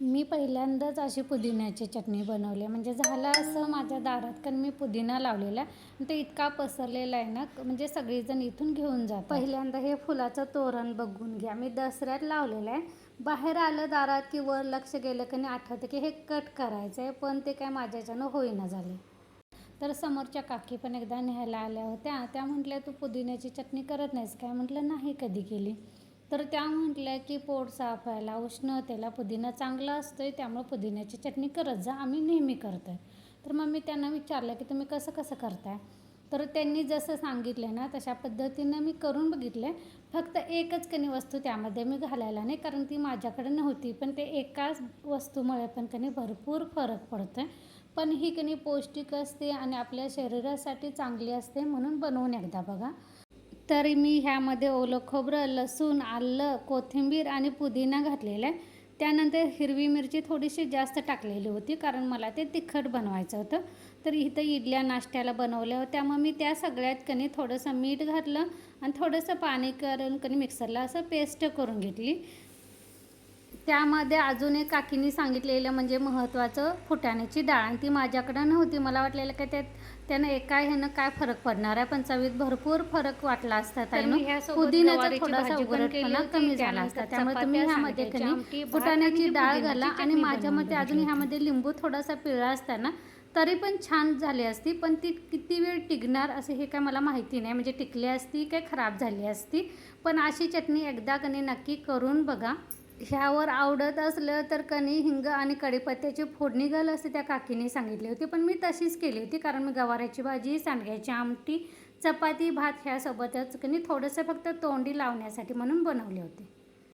मी पहिल्यांदाच अशी पुदिन्याची चटणी बनवली म्हणजे झालं असं माझ्या दारात कारण मी पुदिना लावलेला आणि ते इतका पसरलेला आहे ना म्हणजे सगळीजण इथून घेऊन जातात. पहिल्यांदा हे फुलाचं तोरण बघून घ्या, मी दसऱ्यात लावलेलं आहे. बाहेर आलं दारात की वर लक्ष गेलं की नाही आठवतं की हे कट करायचं आहे, पण ते काय माझ्याच्यानं होईना झाले. तर समोरच्या काकी पण एकदा न्यायला आल्या होत्या. त्या म्हटल्या तू पुदिन्याची चटणी करत नाहीस काय? म्हटलं नाही कधी केली. तर त्या म्हटल्या की पोट साफ व्हायला उष्णतेला पुदिना चांगला असतोय, त्यामुळे पुदिन्याची चटणी करत जा, आम्ही नेहमी करतोय. तर मग मी त्यांना विचारलं की तुम्ही कसं कसं करताय? तर त्यांनी जसं सांगितलं ना तशा पद्धतीनं मी करून बघितलं. फक्त एकच कणी वस्तू त्यामध्ये मी घालायला नाही कारण ती माझ्याकडे नव्हती, पण ते एकाच वस्तूमुळे पण कणी भरपूर फरक पडतो आहे. पण ही कणी पौष्टिक असते आणि आपल्या शरीरासाठी चांगली असते, म्हणून बनवून एकदा बघा. तरी मी ह्यामध्ये ओलं खोबरं, लसूण, आलं, कोथिंबीर आणि पुदिना घातलेला आहे. त्यानंतर हिरवी मिरची थोडीशी जास्त टाकलेली होती कारण मला ते तिखट बनवायचं होतं. तर इथं इडल्या नाश्त्याला बनवल्या होत्या, मग मी त्या सगळ्यात कणी थोडंसं मीठ घातलं आणि थोडंसं पाणी करून कणी मिक्सरला असं पेस्ट करून घेतली. त्यामध्ये अजून एक काकींनी सांगितलेलं म्हणजे महत्त्वाचं फुटाण्याची डाळ, आणि ती माझ्याकडं नव्हती. मला वाटलेलं की त्यानं एका ह्यानं काय फरक पडणार आहे, पण चवीत भरपूर फरक वाटला असता. पुदिन्याचा थोडासा उघरटपणा कमी झाला असता, त्यामुळे तुम्ही ह्यामध्ये कणी फुटाण्याची डाळ घाला. आणि माझ्या मते अजून ह्यामध्ये लिंबू थोडासा पिळला असताना तरी पण छान झाली असती, पण ती किती वेळ टिकणार असं हे काय मला माहिती नाही, म्हणजे टिकली असती काय खराब झाली असती. पण अशी चटणी एकदा कणी नक्की करून बघा. ह्यावर आवडत असलं तर कणी हिंग आणि कढीपत्त्याची फोडणी घाल असते त्या काकीने सांगितली होती, पण मी तशीच केली होती कारण मी गवाराची भाजी, सांडग्याची आमटी, चपाती, भात ह्यासोबतच कणी थोडंसं फक्त तोंडी लावण्यासाठी म्हणून बनवले होते.